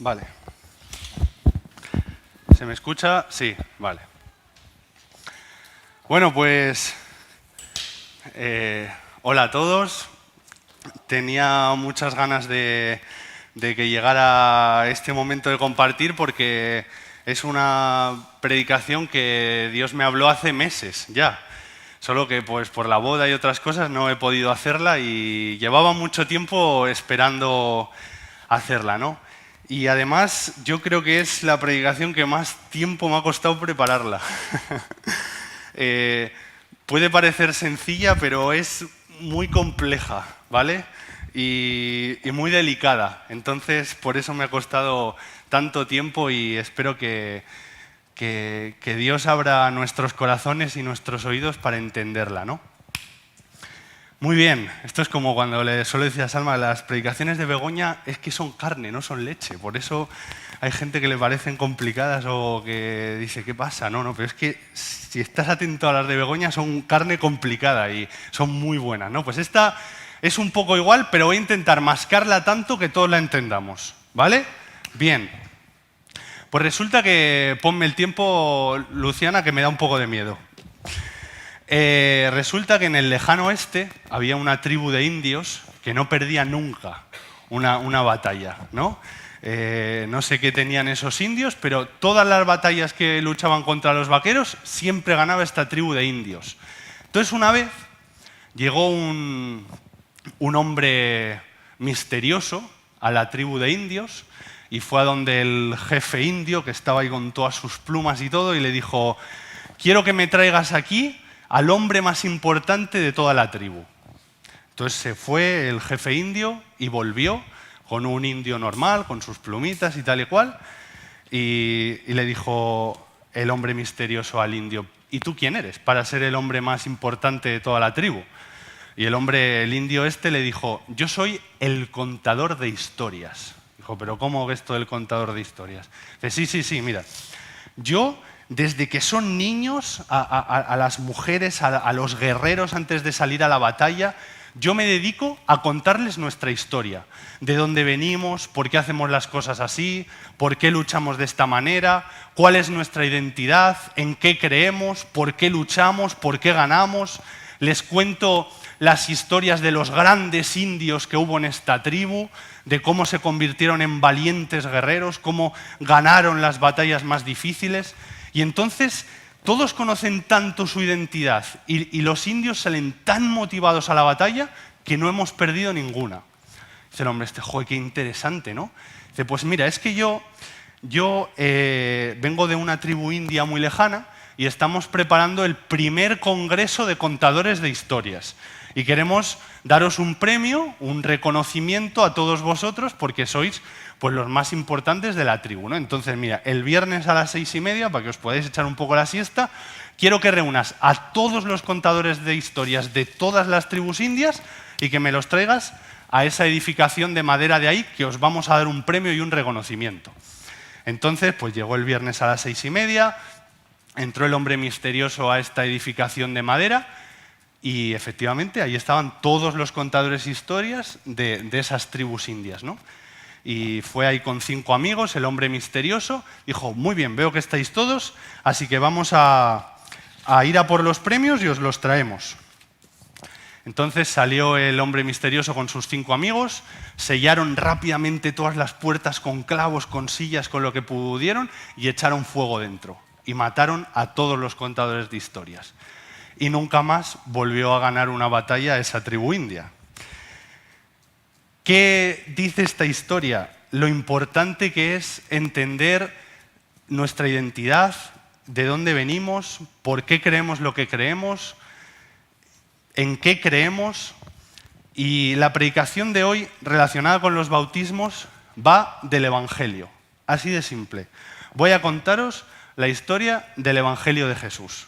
Vale. ¿Se me escucha? Sí, vale. Bueno, pues hola a todos. Tenía muchas ganas de que llegara este momento de compartir porque es una predicación que Dios me habló hace meses ya. Solo que pues por la boda y otras cosas no he podido hacerla y llevaba mucho tiempo esperando hacerla, ¿no? Y además yo creo que es la predicación que más tiempo me ha costado prepararla. Puede parecer sencilla, pero es muy compleja, ¿vale? Y muy delicada. Entonces, por eso me ha costado tanto tiempo y espero que Dios abra nuestros corazones y nuestros oídos para entenderla, ¿no? Muy bien, esto es como cuando le suelo decir a Salma, las predicaciones de Begoña es que son carne, no son leche. Por eso hay gente que le parecen complicadas o que dice, ¿qué pasa? No, pero es que si estás atento a las de Begoña son carne complicada y son muy buenas, ¿no? Pues esta es un poco igual, pero voy a intentar mascarla tanto que todos la entendamos, ¿vale? Bien. Pues resulta que, ponme el tiempo, Luciana, que me da un poco de miedo. Resulta que en el lejano oeste había una tribu de indios que no perdía nunca una batalla, ¿no? No sé qué tenían esos indios, pero todas las batallas que luchaban contra los vaqueros siempre ganaba esta tribu de indios. Entonces una vez llegó un hombre misterioso a la tribu de indios y fue a donde el jefe indio, que estaba ahí con todas sus plumas y todo, y le dijo, quiero que me traigas aquí al hombre más importante de toda la tribu. Entonces se fue el jefe indio y volvió con un indio normal, con sus plumitas y tal y cual, y le dijo el hombre misterioso al indio, ¿y tú quién eres para ser el hombre más importante de toda la tribu? Y el indio este le dijo, yo soy el contador de historias. Dijo, ¿pero cómo esto del contador de historias? Dice, sí, mira, yo desde que son niños, a las mujeres, a los guerreros antes de salir a la batalla, yo me dedico a contarles nuestra historia, de dónde venimos, por qué hacemos las cosas así, por qué luchamos de esta manera, cuál es nuestra identidad, en qué creemos, por qué luchamos, por qué ganamos. Les cuento las historias de los grandes indios que hubo en esta tribu, de cómo se convirtieron en valientes guerreros, cómo ganaron las batallas más difíciles. Y entonces todos conocen tanto su identidad y los indios salen tan motivados a la batalla que no hemos perdido ninguna. Dice el hombre joder, qué interesante, ¿no? Dice, pues mira, es que yo vengo de una tribu india muy lejana y estamos preparando el primer congreso de contadores de historias. Y queremos daros un premio, un reconocimiento a todos vosotros porque sois pues, los más importantes de la tribu, ¿no? Entonces, mira, el viernes a las 6:30, para que os podáis echar un poco la siesta, quiero que reúnas a todos los contadores de historias de todas las tribus indias y que me los traigas a esa edificación de madera de ahí, que os vamos a dar un premio y un reconocimiento. Entonces, pues llegó el viernes a las 6:30, entró el hombre misterioso a esta edificación de madera y efectivamente ahí estaban todos los contadores de historias de esas tribus indias, ¿no? Y fue ahí con 5 amigos, el hombre misterioso, dijo, muy bien, veo que estáis todos, así que vamos a ir a por los premios y os los traemos. Entonces salió el hombre misterioso con sus 5 amigos, sellaron rápidamente todas las puertas con clavos, con sillas, con lo que pudieron y echaron fuego dentro. Y mataron a todos los contadores de historias. Y nunca más volvió a ganar una batalla esa tribu india. ¿Qué dice esta historia? Lo importante que es entender nuestra identidad, de dónde venimos, por qué creemos lo que creemos, en qué creemos. Y la predicación de hoy, relacionada con los bautismos, va del Evangelio. Así de simple. Voy a contaros la historia del Evangelio de Jesús.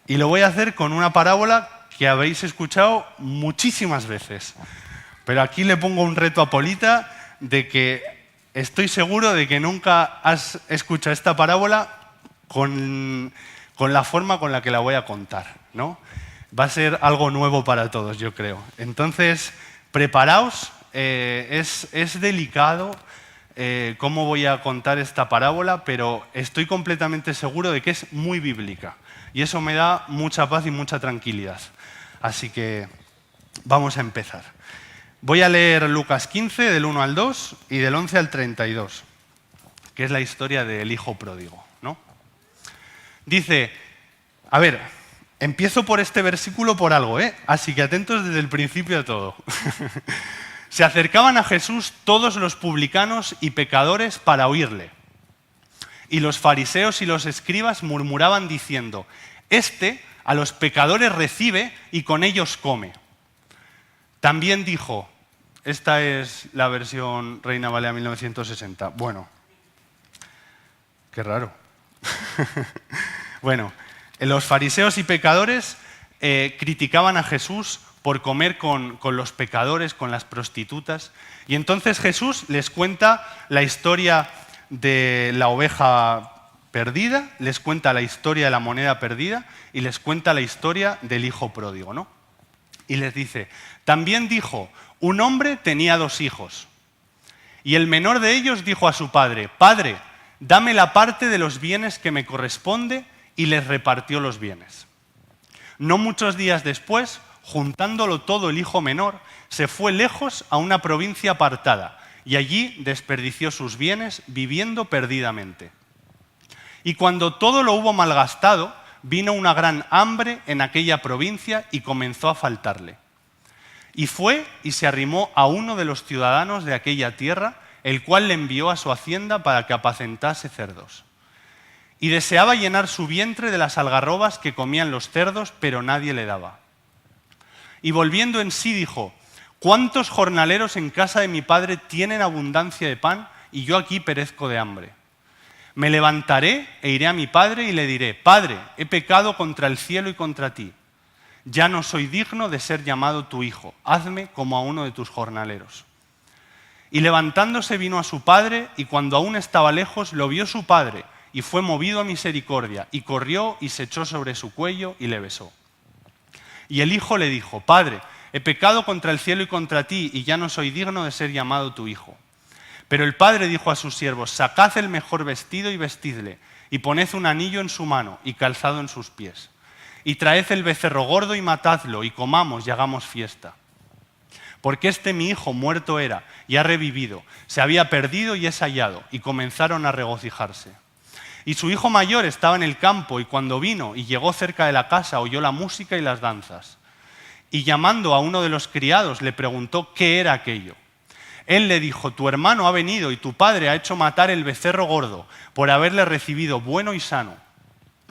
Y lo voy a hacer con una parábola que habéis escuchado muchísimas veces. Pero aquí le pongo un reto a Polita de que estoy seguro de que nunca has escuchado esta parábola con la forma con la que la voy a contar, ¿no? Va a ser algo nuevo para todos, yo creo. Entonces, preparaos, es delicado, cómo voy a contar esta parábola, pero estoy completamente seguro de que es muy bíblica. Y eso me da mucha paz y mucha tranquilidad. Así que vamos a empezar. Voy a leer Lucas 15, del 1 al 2 y del 11 al 32, que es la historia del hijo pródigo, ¿no? Dice, a ver, empiezo por este versículo por algo, ¿eh? Así que atentos desde el principio a todo. Se acercaban a Jesús todos los publicanos y pecadores para oírle. Y los fariseos y los escribas murmuraban diciendo, «Este a los pecadores recibe y con ellos come». También dijo, esta es la versión Reina Valera 1960, bueno, qué raro. Bueno, los fariseos y pecadores criticaban a Jesús por comer con los pecadores, con las prostitutas. Y entonces Jesús les cuenta la historia de la oveja perdida, les cuenta la historia de la moneda perdida y les cuenta la historia del hijo pródigo, ¿no? Y les dice, también dijo, un hombre tenía 2 hijos. Y el menor de ellos dijo a su padre, «Padre, dame la parte de los bienes que me corresponde», y les repartió los bienes. No muchos días después, juntándolo todo el hijo menor, se fue lejos a una provincia apartada y allí desperdició sus bienes viviendo perdidamente. Y cuando todo lo hubo malgastado, vino una gran hambre en aquella provincia y comenzó a faltarle. Y fue y se arrimó a uno de los ciudadanos de aquella tierra, el cual le envió a su hacienda para que apacentase cerdos. Y deseaba llenar su vientre de las algarrobas que comían los cerdos, pero nadie le daba. Y volviendo en sí dijo, ¿cuántos jornaleros en casa de mi padre tienen abundancia de pan y yo aquí perezco de hambre? Me levantaré e iré a mi padre y le diré, Padre, he pecado contra el cielo y contra ti. Ya no soy digno de ser llamado tu hijo. Hazme como a uno de tus jornaleros. Y levantándose vino a su padre y cuando aún estaba lejos lo vio su padre y fue movido a misericordia y corrió y se echó sobre su cuello y le besó. Y el hijo le dijo, Padre, he pecado contra el cielo y contra ti y ya no soy digno de ser llamado tu hijo. Pero el padre dijo a sus siervos, sacad el mejor vestido y vestidle, y poned un anillo en su mano y calzado en sus pies. Y traed el becerro gordo y matadlo, y comamos y hagamos fiesta. Porque este mi hijo muerto era y ha revivido, se había perdido y es hallado, y comenzaron a regocijarse. Y su hijo mayor estaba en el campo, y cuando vino y llegó cerca de la casa, oyó la música y las danzas. Y llamando a uno de los criados, le preguntó qué era aquello. Él le dijo, tu hermano ha venido y tu padre ha hecho matar el becerro gordo por haberle recibido bueno y sano.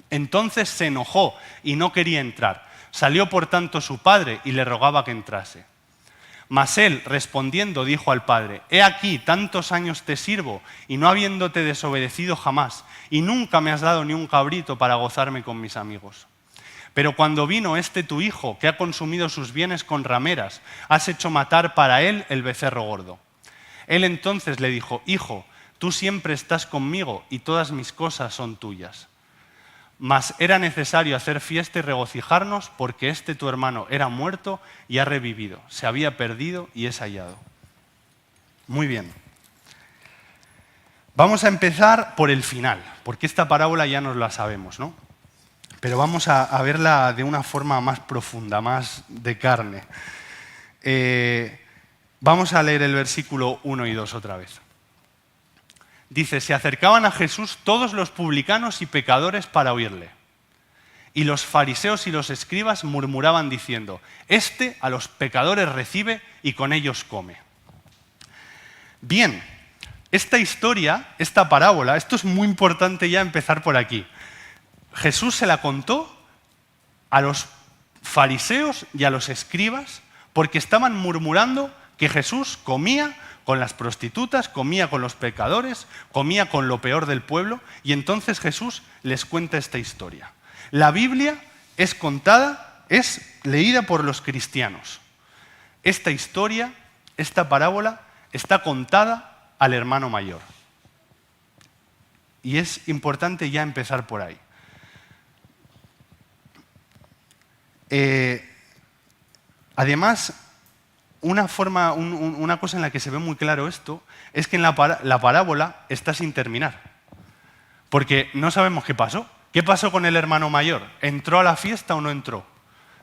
Entonces se enojó y no quería entrar. Salió por tanto su padre y le rogaba que entrase. Mas él, respondiendo, dijo al padre, he aquí, tantos años te sirvo y no habiéndote desobedecido jamás, y nunca me has dado ni un cabrito para gozarme con mis amigos. Pero cuando vino este tu hijo, que ha consumido sus bienes con rameras, has hecho matar para él el becerro gordo. Él entonces le dijo, hijo, tú siempre estás conmigo y todas mis cosas son tuyas. Mas era necesario hacer fiesta y regocijarnos porque este tu hermano era muerto y ha revivido, se había perdido y es hallado. Muy bien. Vamos a empezar por el final, porque esta parábola ya nos la sabemos, ¿no? Pero vamos a verla de una forma más profunda, más de carne. Vamos a leer el versículo 1 y 2 otra vez. Dice, se acercaban a Jesús todos los publicanos y pecadores para oírle. Y los fariseos y los escribas murmuraban diciendo, este a los pecadores recibe y con ellos come. Bien, esta historia, esta parábola, esto es muy importante ya empezar por aquí. Jesús se la contó a los fariseos y a los escribas porque estaban murmurando que Jesús comía con las prostitutas, comía con los pecadores, comía con lo peor del pueblo, y entonces Jesús les cuenta esta historia. La Biblia es contada, es leída por los cristianos. Esta historia, esta parábola, está contada al hermano mayor. Y es importante ya empezar por ahí. Además, una cosa en la que se ve muy claro esto es que en la parábola está sin terminar. Porque no sabemos qué pasó. ¿Qué pasó con el hermano mayor? ¿Entró a la fiesta o no entró?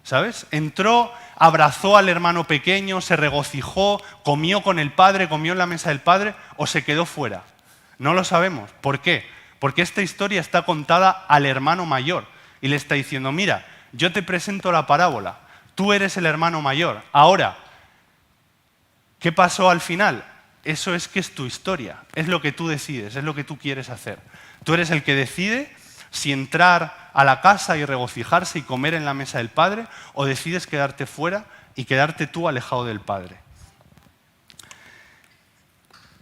¿Sabes? Entró, abrazó al hermano pequeño, se regocijó, comió con el padre, comió en la mesa del padre o se quedó fuera. No lo sabemos. ¿Por qué? Porque esta historia está contada al hermano mayor y le está diciendo, mira, yo te presento la parábola, tú eres el hermano mayor. Ahora, ¿qué pasó al final? Eso es que es tu historia, es lo que tú decides, es lo que tú quieres hacer. Tú eres el que decide si entrar a la casa y regocijarse y comer en la mesa del Padre o decides quedarte fuera y quedarte tú alejado del Padre.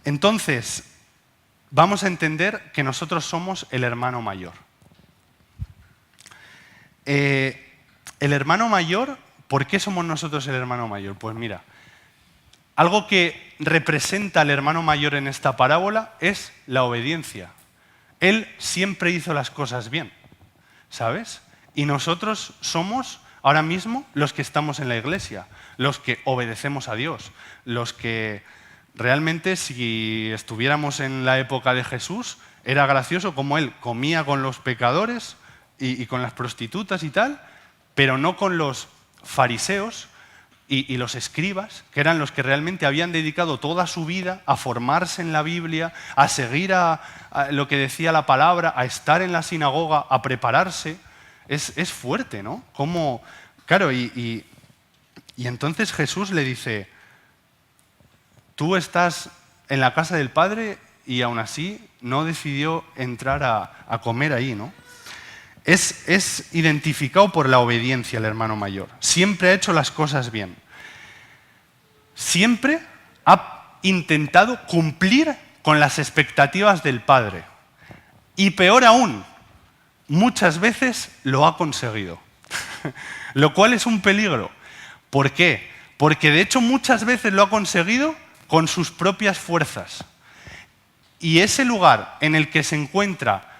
Entonces, vamos a entender que nosotros somos el hermano mayor. El hermano mayor, ¿por qué somos nosotros el hermano mayor? Pues mira, algo que representa al hermano mayor en esta parábola es la obediencia. Él siempre hizo las cosas bien, ¿sabes? Y nosotros somos ahora mismo los que estamos en la iglesia, los que obedecemos a Dios, los que realmente si estuviéramos en la época de Jesús, era gracioso como él comía con los pecadores y con las prostitutas y tal, pero no con los fariseos y los escribas, que eran los que realmente habían dedicado toda su vida a formarse en la Biblia, a seguir a lo que decía la palabra, a estar en la sinagoga, a prepararse. Es fuerte, ¿no? Como, claro, y entonces Jesús le dice, tú estás en la casa del Padre y aún así no decidió entrar a comer ahí, ¿no? Es identificado por la obediencia el hermano mayor. Siempre ha hecho las cosas bien. Siempre ha intentado cumplir con las expectativas del Padre. Y peor aún, muchas veces lo ha conseguido. Lo cual es un peligro. ¿Por qué? Porque de hecho muchas veces lo ha conseguido con sus propias fuerzas. Y ese lugar en el que se encuentra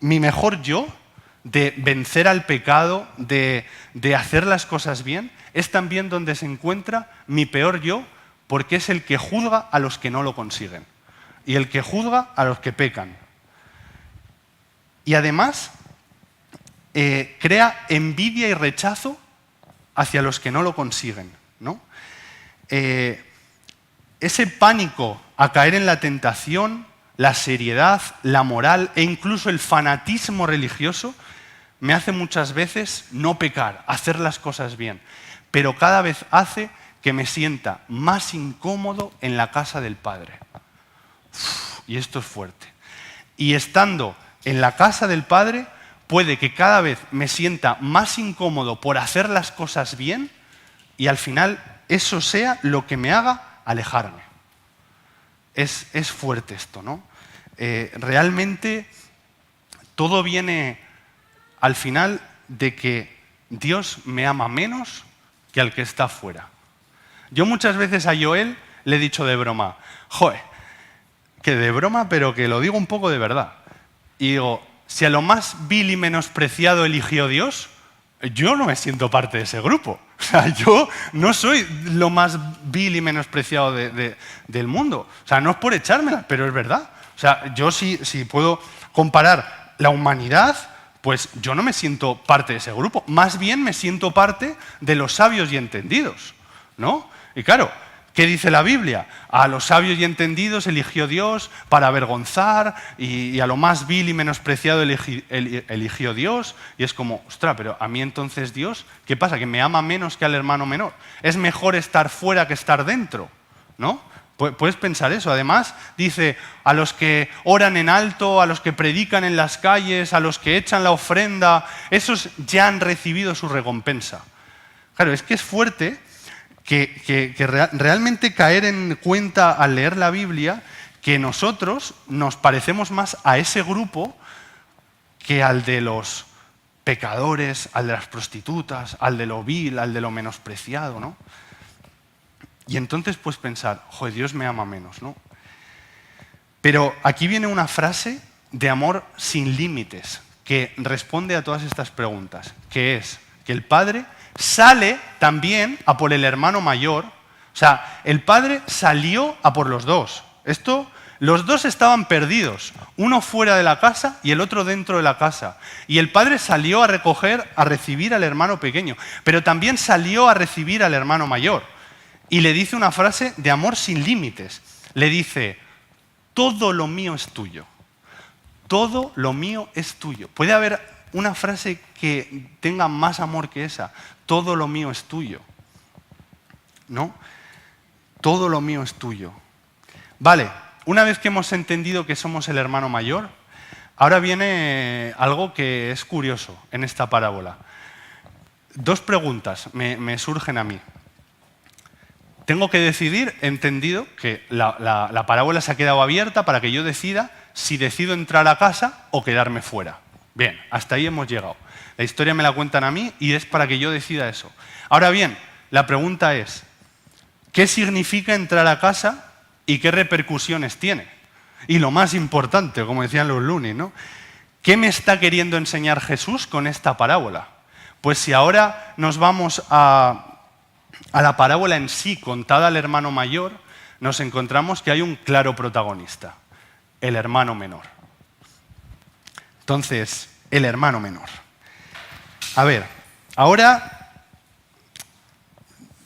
mi mejor yo, de vencer al pecado, de hacer las cosas bien, es también donde se encuentra mi peor yo, porque es el que juzga a los que no lo consiguen y el que juzga a los que pecan. Y además crea envidia y rechazo hacia los que no lo consiguen, ¿no? Ese pánico a caer en la tentación, la seriedad, la moral e incluso el fanatismo religioso me hace muchas veces no pecar, hacer las cosas bien, pero cada vez hace que me sienta más incómodo en la casa del Padre. Y esto es fuerte. Y estando en la casa del Padre, puede que cada vez me sienta más incómodo por hacer las cosas bien y al final eso sea lo que me haga alejarme. Es fuerte esto, ¿no? Realmente todo viene al final de que Dios me ama menos que al que está fuera. Yo muchas veces a Joel le he dicho de broma, joder, que de broma, pero que lo digo un poco de verdad. Y digo, si a lo más vil y menospreciado eligió Dios, yo no me siento parte de ese grupo. O sea, yo no soy lo más vil y menospreciado del mundo. O sea, no es por echármela, pero es verdad. O sea, yo si puedo comparar la humanidad, pues yo no me siento parte de ese grupo. Más bien me siento parte de los sabios y entendidos, ¿no? Y claro, ¿qué dice la Biblia? A los sabios y entendidos eligió Dios para avergonzar y a lo más vil y menospreciado eligió Dios. Y es como, ostras, pero a mí entonces Dios, ¿qué pasa? ¿Que me ama menos que al hermano menor? ¿Es mejor estar fuera que estar dentro? ¿No? Puedes pensar eso. Además, dice, a los que oran en alto, a los que predican en las calles, a los que echan la ofrenda, esos ya han recibido su recompensa. Claro, es que es fuerte que realmente caer en cuenta al leer la Biblia que nosotros nos parecemos más a ese grupo que al de los pecadores, al de las prostitutas, al de lo vil, al de lo menospreciado, ¿no? Y entonces pues pensar, joder, Dios me ama menos, ¿no? Pero aquí viene una frase de amor sin límites que responde a todas estas preguntas, que es que el Padre sale también a por el hermano mayor. O sea, el padre salió a por los dos. Los dos estaban perdidos, uno fuera de la casa y el otro dentro de la casa. Y el padre salió a recibir al hermano pequeño, pero también salió a recibir al hermano mayor. Y le dice una frase de amor sin límites. Le dice, todo lo mío es tuyo. Todo lo mío es tuyo. ¿Puede haber una frase que tenga más amor que esa? Todo lo mío es tuyo. ¿No? Todo lo mío es tuyo. Vale, una vez que hemos entendido que somos el hermano mayor, ahora viene algo que es curioso en esta parábola. Dos preguntas me surgen a mí. Tengo que decidir, he entendido que la parábola se ha quedado abierta para que yo decida si decido entrar a casa o quedarme fuera. Bien, hasta ahí hemos llegado. La historia me la cuentan a mí y es para que yo decida eso. Ahora bien, la pregunta es, ¿qué significa entrar a casa y qué repercusiones tiene? Y lo más importante, como decían los Looney, ¿no? ¿Qué me está queriendo enseñar Jesús con esta parábola? Pues si ahora nos vamos a la parábola en sí, contada al hermano mayor, nos encontramos que hay un claro protagonista, el hermano menor. Entonces, el hermano menor. A ver, ahora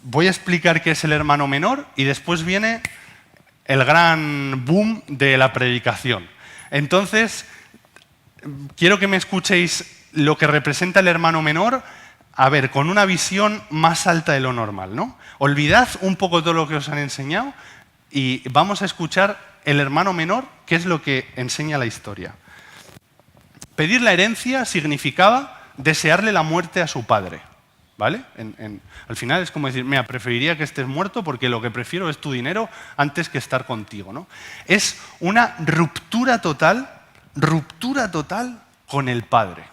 voy a explicar qué es el hermano menor y después viene el gran boom de la predicación. Entonces, quiero que me escuchéis lo que representa el hermano menor, a ver, con una visión más alta de lo normal, ¿no? Olvidad un poco todo lo que os han enseñado y vamos a escuchar el hermano menor, qué es lo que enseña la historia. Pedir la herencia significaba desearle la muerte a su padre, ¿vale? Al final es como decir, mira, preferiría que estés muerto porque lo que prefiero es tu dinero antes que estar contigo, ¿no? Es una ruptura total con el padre.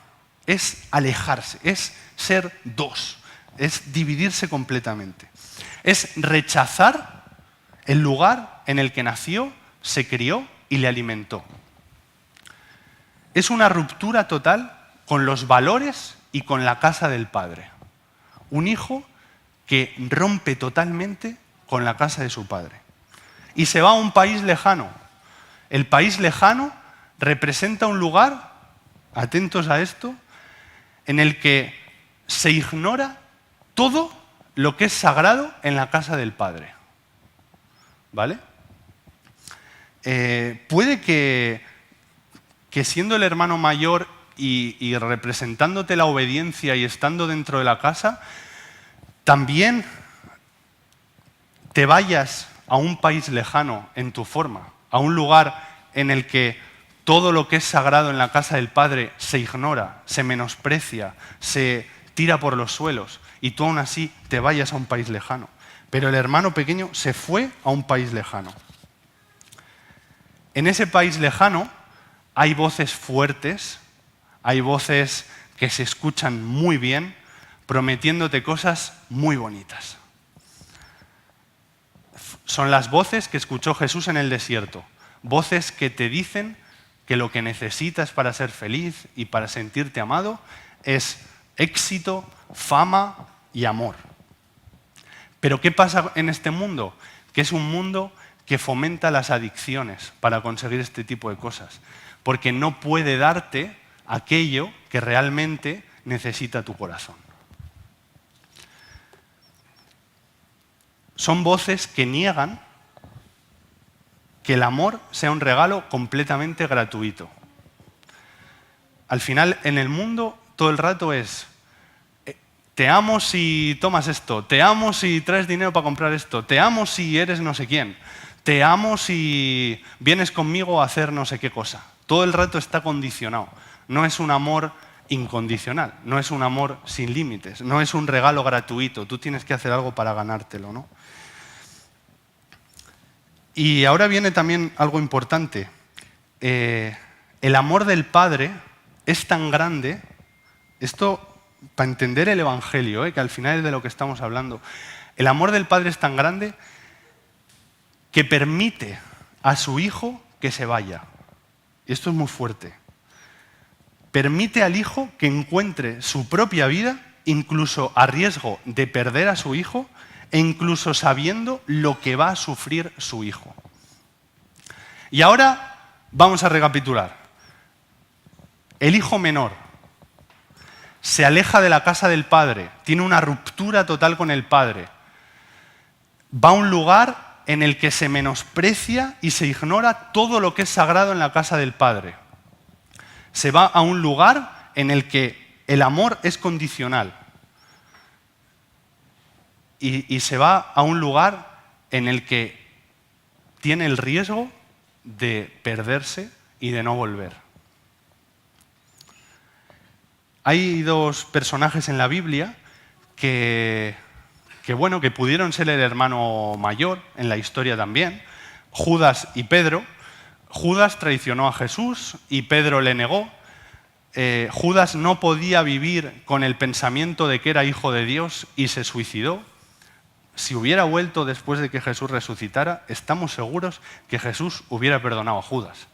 Es alejarse, es ser dos, es dividirse completamente. Es rechazar el lugar en el que nació, se crió y le alimentó. Es una ruptura total con los valores y con la casa del padre. Un hijo que rompe totalmente con la casa de su padre. Y se va a un país lejano. El país lejano representa un lugar, atentos a esto, en el que se ignora todo lo que es sagrado en la casa del padre. ¿Vale? Puede que siendo el hermano mayor y representándote la obediencia y estando dentro de la casa, también te vayas a un país lejano en tu forma, a un lugar en el que todo lo que es sagrado en la casa del Padre se ignora, se menosprecia, se tira por los suelos y tú aún así te vayas a un país lejano. Pero el hermano pequeño se fue a un país lejano. En ese país lejano hay voces fuertes, hay voces que se escuchan muy bien, prometiéndote cosas muy bonitas. Son las voces que escuchó Jesús en el desierto, voces que te dicen que lo que necesitas para ser feliz y para sentirte amado es éxito, fama y amor. Pero ¿qué pasa en este mundo? Que es un mundo que fomenta las adicciones para conseguir este tipo de cosas, porque no puede darte aquello que realmente necesita tu corazón. Son voces que niegan que el amor sea un regalo completamente gratuito. Al final, en el mundo, todo el rato es te amo si tomas esto, te amo si traes dinero para comprar esto, te amo si eres no sé quién, te amo si vienes conmigo a hacer no sé qué cosa. Todo el rato está condicionado. No es un amor incondicional, no es un amor sin límites, no es un regalo gratuito. Tú tienes que hacer algo para ganártelo, ¿no? Y ahora viene también algo importante. El amor del Padre es tan grande, esto para entender el Evangelio, que al final es de lo que estamos hablando. El amor del Padre es tan grande que permite a su Hijo que se vaya. Y esto es muy fuerte. Permite al Hijo que encuentre su propia vida incluso a riesgo de perder a su hijo e incluso sabiendo lo que va a sufrir su hijo. Y ahora vamos a recapitular. El hijo menor se aleja de la casa del padre, tiene una ruptura total con el padre. Va a un lugar en el que se menosprecia y se ignora todo lo que es sagrado en la casa del padre. Se va a un lugar en el que el amor es condicional. Y se va a un lugar en el que tiene el riesgo de perderse y de no volver. Hay dos personajes en la Biblia que pudieron ser el hermano mayor en la historia también, Judas y Pedro. Judas traicionó a Jesús y Pedro le negó. Judas no podía vivir con el pensamiento de que era hijo de Dios y se suicidó. Si hubiera vuelto después de que Jesús resucitara, estamos seguros que Jesús hubiera perdonado a Judas.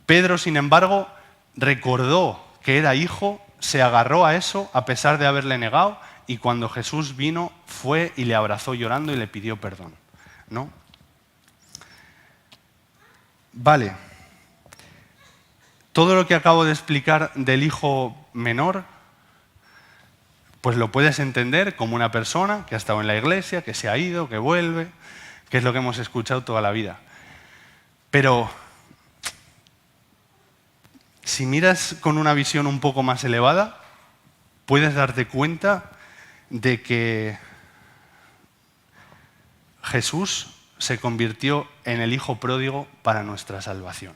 Pedro, sin embargo, recordó que era hijo, se agarró a eso a pesar de haberle negado, y cuando Jesús vino, fue y le abrazó llorando y le pidió perdón, ¿no? Vale. Todo lo que acabo de explicar del hijo menor, pues lo puedes entender como una persona que ha estado en la iglesia, que se ha ido, que vuelve, que es lo que hemos escuchado toda la vida. Pero si miras con una visión un poco más elevada, puedes darte cuenta de que Jesús se convirtió en el hijo pródigo para nuestra salvación.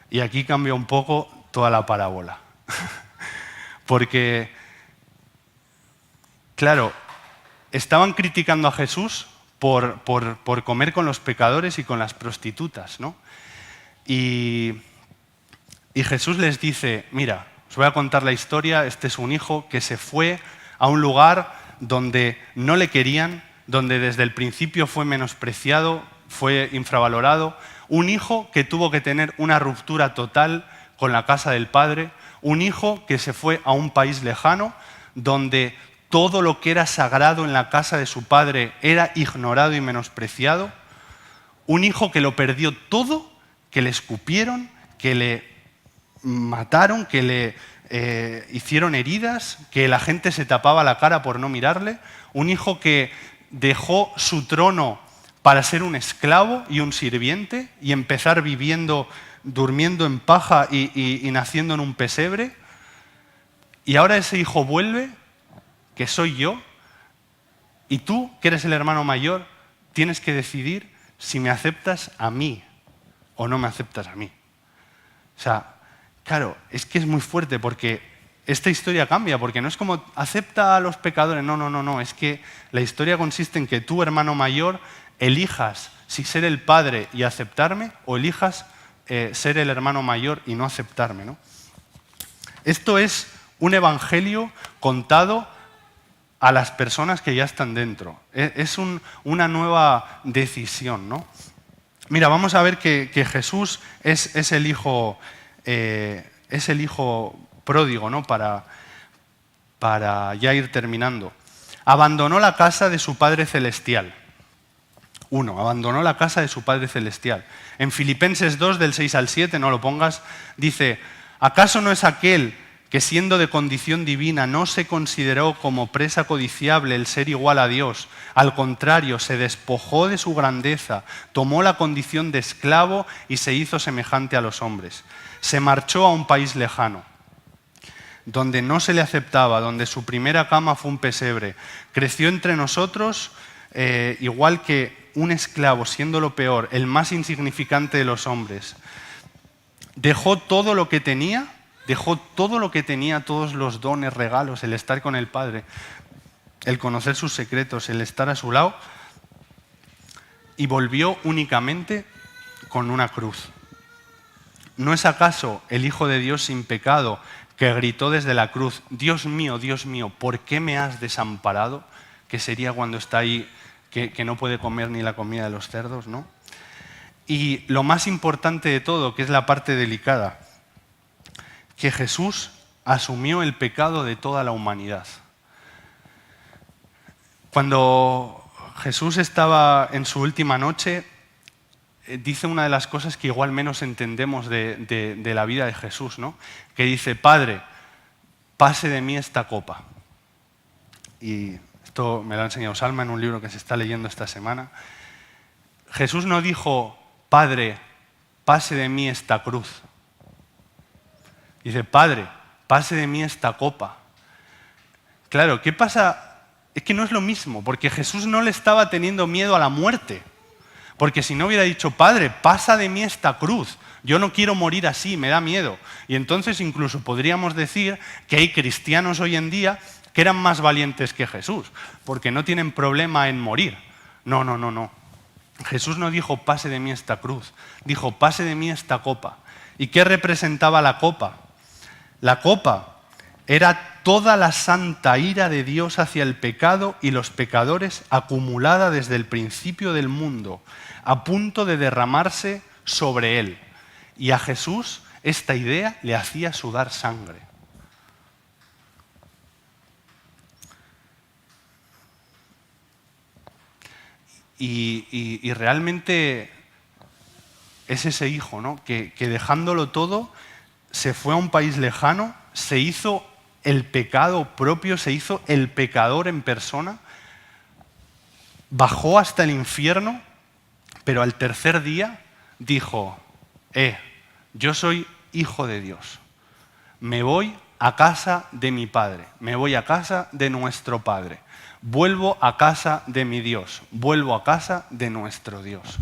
Y aquí cambia un poco toda la parábola. Porque, claro, estaban criticando a Jesús por comer con los pecadores y con las prostitutas, ¿no? Y Jesús les dice, mira, os voy a contar la historia, este es un hijo que se fue a un lugar donde no le querían, donde desde el principio fue menospreciado, fue infravalorado, un hijo que tuvo que tener una ruptura total con la casa del padre, un hijo que se fue a un país lejano, donde todo lo que era sagrado en la casa de su padre era ignorado y menospreciado, un hijo que lo perdió todo, que le escupieron, que le mataron, que le hicieron heridas, que la gente se tapaba la cara por no mirarle, un hijo que dejó su trono para ser un esclavo y un sirviente y empezar viviendo, durmiendo en paja y naciendo en un pesebre. Y ahora ese hijo vuelve, que soy yo, y tú, que eres el hermano mayor, tienes que decidir si me aceptas a mí o no me aceptas a mí. O sea, claro, es que es muy fuerte porque esta historia cambia, porque no es como acepta a los pecadores, no, es que la historia consiste en que tú, hermano mayor, elijas si ser el padre y aceptarme o elijas ser el hermano mayor y no aceptarme, ¿no? Esto es un evangelio contado a las personas que ya están dentro. Es una nueva decisión, ¿no? Mira, vamos a ver que Jesús es el hijo pródigo, ¿no? Para ya ir terminando. Abandonó la casa de su Padre Celestial. Abandonó la casa de su Padre Celestial. En Filipenses 2, del 6 al 7, no lo pongas, dice, ¿acaso no es aquel que siendo de condición divina no se consideró como presa codiciable el ser igual a Dios? Al contrario, se despojó de su grandeza, tomó la condición de esclavo y se hizo semejante a los hombres. Se marchó a un país lejano, donde no se le aceptaba, donde su primera cama fue un pesebre. Creció entre nosotros igual que un esclavo, siendo lo peor, el más insignificante de los hombres. Dejó todo lo que tenía, todos los dones, regalos, el estar con el Padre, el conocer sus secretos, el estar a su lado, y volvió únicamente con una cruz. ¿No es acaso el Hijo de Dios sin pecado que gritó desde la cruz, Dios mío, ¿por qué me has desamparado? Que sería cuando está ahí, que no puede comer ni la comida de los cerdos, ¿no? Y lo más importante de todo, que es la parte delicada, que Jesús asumió el pecado de toda la humanidad. Cuando Jesús estaba en su última noche, dice una de las cosas que igual menos entendemos de la vida de Jesús, ¿no? Que dice: Padre, pase de mí esta copa. Y esto me lo ha enseñado Salma en un libro que se está leyendo esta semana. Jesús no dijo: Padre, pase de mí esta cruz. Dice: Padre, pase de mí esta copa. Claro, ¿qué pasa? Es que no es lo mismo, porque Jesús no le estaba teniendo miedo a la muerte. Porque si no hubiera dicho: Padre, pasa de mí esta cruz, yo no quiero morir así, me da miedo. Y entonces incluso podríamos decir que hay cristianos hoy en día que eran más valientes que Jesús, porque no tienen problema en morir. No, no, no, no. Jesús no dijo: pase de mí esta cruz, dijo: pase de mí esta copa. ¿Y qué representaba la copa? La copa era toda la santa ira de Dios hacia el pecado y los pecadores, acumulada desde el principio del mundo, a punto de derramarse sobre él. Y a Jesús esta idea le hacía sudar sangre. Y realmente es ese hijo, ¿no? que dejándolo todo se fue a un país lejano, se hizo el pecado propio, se hizo el pecador en persona, bajó hasta el infierno, pero al tercer día dijo: yo soy hijo de Dios, me voy a casa de mi Padre, me voy a casa de nuestro Padre, vuelvo a casa de mi Dios, vuelvo a casa de nuestro Dios.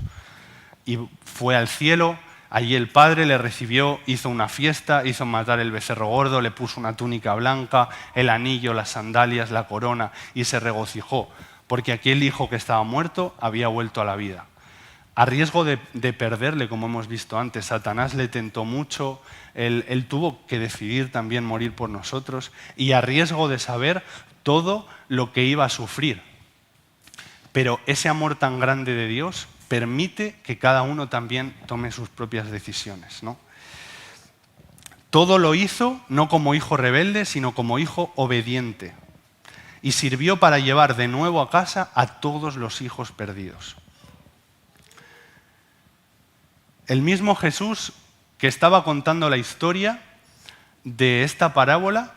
Y fue al cielo. Allí el Padre le recibió, hizo una fiesta, hizo matar el becerro gordo, le puso una túnica blanca, el anillo, las sandalias, la corona, y se regocijó, porque aquel hijo que estaba muerto había vuelto a la vida. A riesgo de perderle, como hemos visto antes, Satanás le tentó mucho, él tuvo que decidir también morir por nosotros, y a riesgo de saber todo lo que iba a sufrir. Pero ese amor tan grande de Dios permite que cada uno también tome sus propias decisiones, ¿no? Todo lo hizo no como hijo rebelde, sino como hijo obediente. Y sirvió para llevar de nuevo a casa a todos los hijos perdidos. El mismo Jesús que estaba contando la historia de esta parábola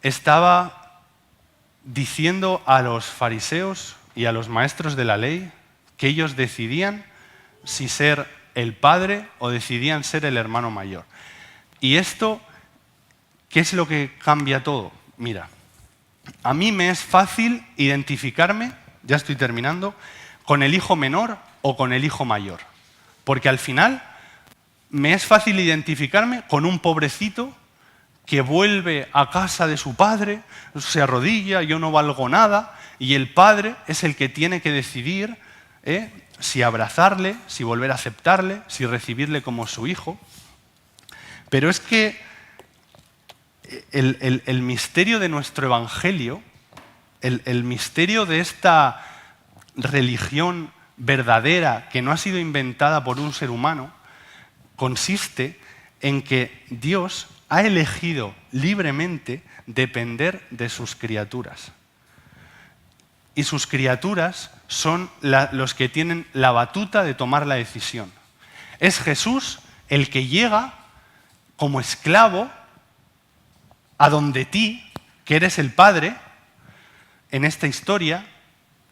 estaba diciendo a los fariseos y a los maestros de la ley que ellos decidían si ser el padre o decidían ser el hermano mayor. Y esto, ¿qué es lo que cambia todo? Mira, a mí me es fácil identificarme, ya estoy terminando, con el hijo menor o con el hijo mayor. Porque al final me es fácil identificarme con un pobrecito que vuelve a casa de su padre, se arrodilla, yo no valgo nada, y el padre es el que tiene que decidir si abrazarle, si volver a aceptarle, si recibirle como su hijo. Pero es que el misterio de nuestro evangelio, el misterio de esta religión verdadera que no ha sido inventada por un ser humano, consiste en que Dios ha elegido libremente depender de sus criaturas. Y sus criaturas son los que tienen la batuta de tomar la decisión. Es Jesús el que llega como esclavo a donde ti, que eres el padre, en esta historia,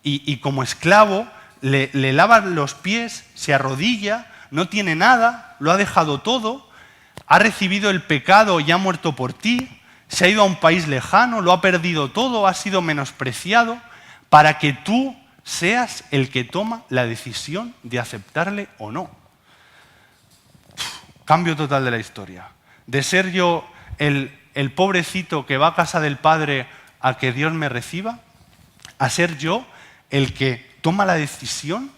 y como esclavo le lava los pies, se arrodilla, no tiene nada, lo ha dejado todo, ha recibido el pecado y ha muerto por ti, se ha ido a un país lejano, lo ha perdido todo, ha sido menospreciado, para que tú seas el que toma la decisión de aceptarle o no. Cambio total de la historia. De ser yo el pobrecito que va a casa del Padre a que Dios me reciba, a ser yo el que toma la decisión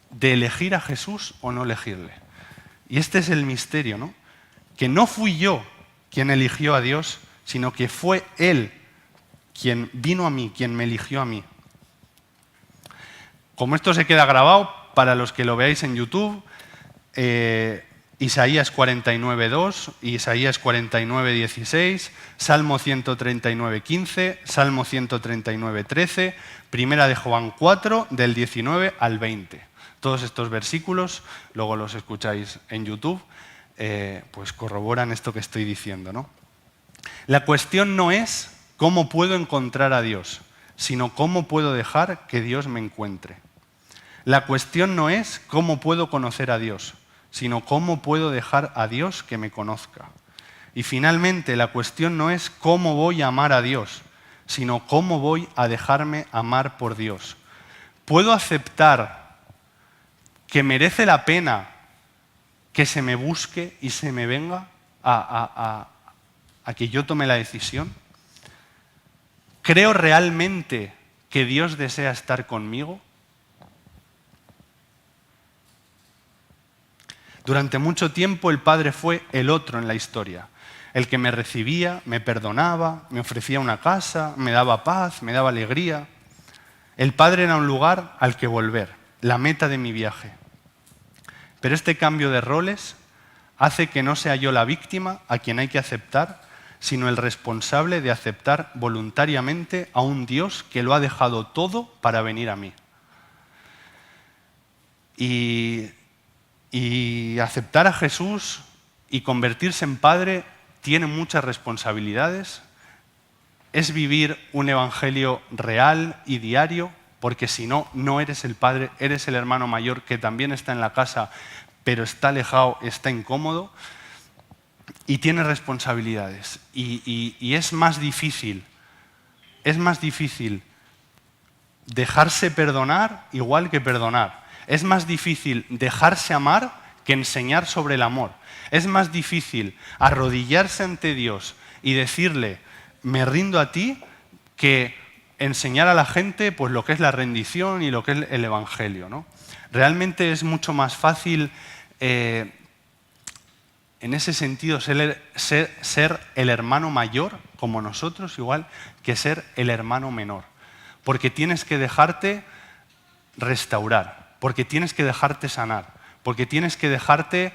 de elegir a Jesús o no elegirle. Y este es el misterio, ¿no? Que no fui yo quien eligió a Dios, sino que fue Él quien vino a mí, quien me eligió a mí. Como esto se queda grabado, para los que lo veáis en YouTube, Isaías 49:2, Isaías 49:16, Salmo 139:15, Salmo 139:13, Primera de Juan 4, del 19 al 20. Todos estos versículos, luego los escucháis en YouTube, pues corroboran esto que estoy diciendo, ¿no? La cuestión no es cómo puedo encontrar a Dios, sino cómo puedo dejar que Dios me encuentre. La cuestión no es cómo puedo conocer a Dios, sino cómo puedo dejar a Dios que me conozca. Y finalmente, la cuestión no es cómo voy a amar a Dios, sino cómo voy a dejarme amar por Dios. ¿Puedo aceptar que merece la pena que se me busque y se me venga a que yo tome la decisión? ¿Creo realmente que Dios desea estar conmigo? Durante mucho tiempo el Padre fue el otro en la historia, el que me recibía, me perdonaba, me ofrecía una casa, me daba paz, me daba alegría. El Padre era un lugar al que volver, la meta de mi viaje. Pero este cambio de roles hace que no sea yo la víctima a quien hay que aceptar, sino el responsable de aceptar voluntariamente a un Dios que lo ha dejado todo para venir a mí. Y aceptar a Jesús y convertirse en padre tiene muchas responsabilidades. Es vivir un evangelio real y diario, porque si no, no eres el padre, eres el hermano mayor que también está en la casa, pero está alejado, está incómodo y tiene responsabilidades. Y es más difícil dejarse perdonar igual que perdonar. Es más difícil dejarse amar que enseñar sobre el amor. Es más difícil arrodillarse ante Dios y decirle, me rindo a ti, que enseñar a la gente pues, lo que es la rendición y lo que es el evangelio, ¿no? Realmente es mucho más fácil, en ese sentido, ser el hermano mayor, como nosotros, igual, que ser el hermano menor. Porque tienes que dejarte restaurar, porque tienes que dejarte sanar, porque tienes que dejarte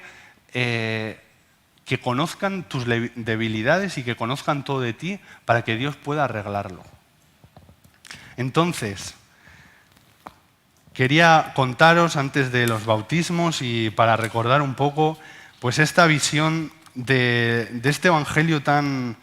que conozcan tus debilidades y que conozcan todo de ti para que Dios pueda arreglarlo. Entonces, quería contaros antes de los bautismos y para recordar un poco pues esta visión de este evangelio tan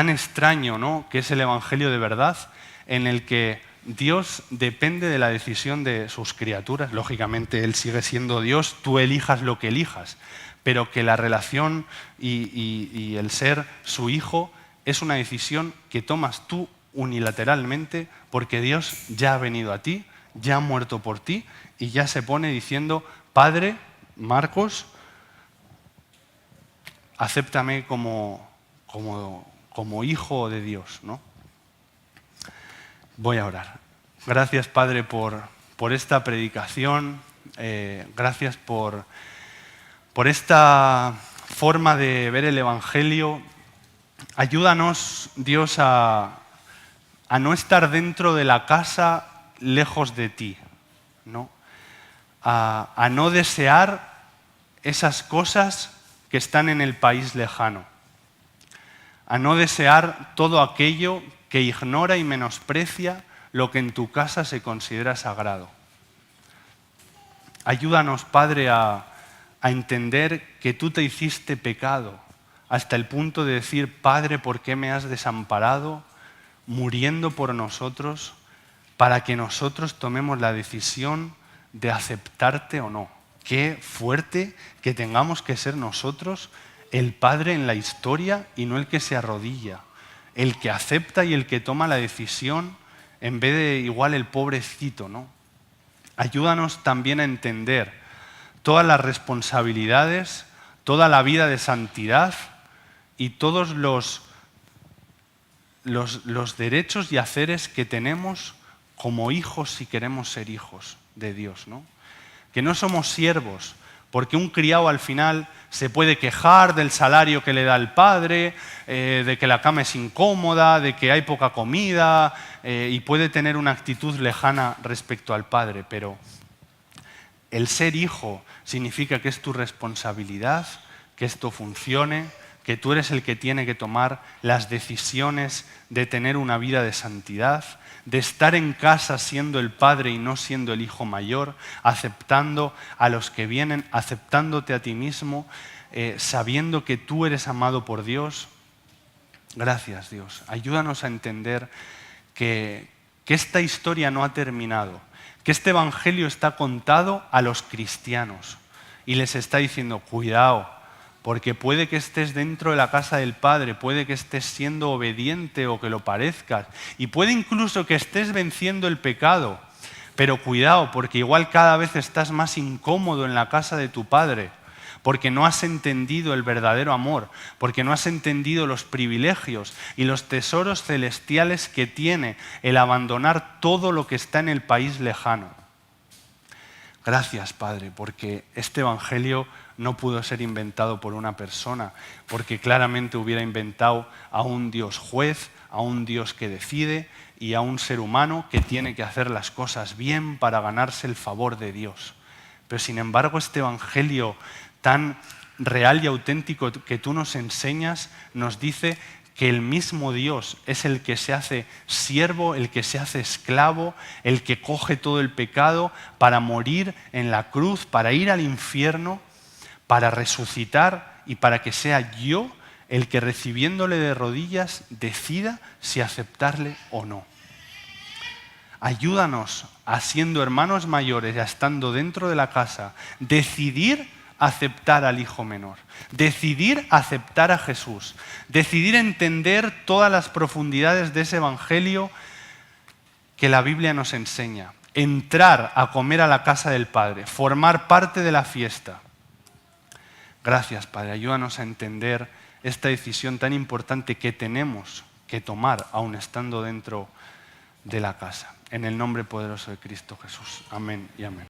extraño, ¿no? Que es el evangelio de verdad, en el que Dios depende de la decisión de sus criaturas. Lógicamente, Él sigue siendo Dios, tú elijas lo que elijas, pero que la relación y el ser su hijo es una decisión que tomas tú unilateralmente porque Dios ya ha venido a ti, ya ha muerto por ti y ya se pone diciendo, Padre, Marcos, acéptame como hijo de Dios, ¿no? Voy a orar. Gracias, Padre, por esta predicación. Gracias por esta forma de ver el Evangelio. Ayúdanos, Dios, a no estar dentro de la casa lejos de ti, ¿no? A no desear esas cosas que están en el país lejano. A no desear todo aquello que ignora y menosprecia lo que en tu casa se considera sagrado. Ayúdanos, Padre, a entender que tú te hiciste pecado hasta el punto de decir, Padre, ¿por qué me has desamparado? Muriendo por nosotros para que nosotros tomemos la decisión de aceptarte o no. Qué fuerte que tengamos que ser nosotros el Padre en la historia y no el que se arrodilla, el que acepta y el que toma la decisión en vez de igual el pobrecito, ¿no? Ayúdanos también a entender todas las responsabilidades, toda la vida de santidad y todos los derechos y haceres que tenemos como hijos si queremos ser hijos de Dios, ¿no? Que no somos siervos, porque un criado al final se puede quejar del salario que le da el padre, de que la cama es incómoda, de que hay poca comida, y puede tener una actitud lejana respecto al padre, pero el ser hijo significa que es tu responsabilidad, que esto funcione, que tú eres el que tiene que tomar las decisiones de tener una vida de santidad, de estar en casa siendo el padre y no siendo el hijo mayor, aceptando a los que vienen, aceptándote a ti mismo, sabiendo que tú eres amado por Dios. Gracias, Dios. Ayúdanos a entender que esta historia no ha terminado, que este evangelio está contado a los cristianos y les está diciendo, cuidado, porque puede que estés dentro de la casa del Padre, puede que estés siendo obediente o que lo parezcas, y puede incluso que estés venciendo el pecado, pero cuidado, porque igual cada vez estás más incómodo en la casa de tu Padre, porque no has entendido el verdadero amor, porque no has entendido los privilegios y los tesoros celestiales que tiene el abandonar todo lo que está en el país lejano. Gracias, Padre, porque este evangelio no pudo ser inventado por una persona, porque claramente hubiera inventado a un Dios juez, a un Dios que decide y a un ser humano que tiene que hacer las cosas bien para ganarse el favor de Dios. Pero sin embargo, este evangelio tan real y auténtico que tú nos enseñas nos dice que el mismo Dios es el que se hace siervo, el que se hace esclavo, el que coge todo el pecado para morir en la cruz, para ir al infierno, para resucitar y para que sea yo el que recibiéndole de rodillas decida si aceptarle o no. Ayúdanos a, siendo hermanos mayores, ya estando dentro de la casa, decidir aceptar al hijo menor, decidir aceptar a Jesús, decidir entender todas las profundidades de ese evangelio que la Biblia nos enseña, entrar a comer a la casa del Padre, formar parte de la fiesta. Gracias, Padre, ayúdanos a entender esta decisión tan importante que tenemos que tomar aún estando dentro de la casa. En el nombre poderoso de Cristo Jesús. Amén y amén.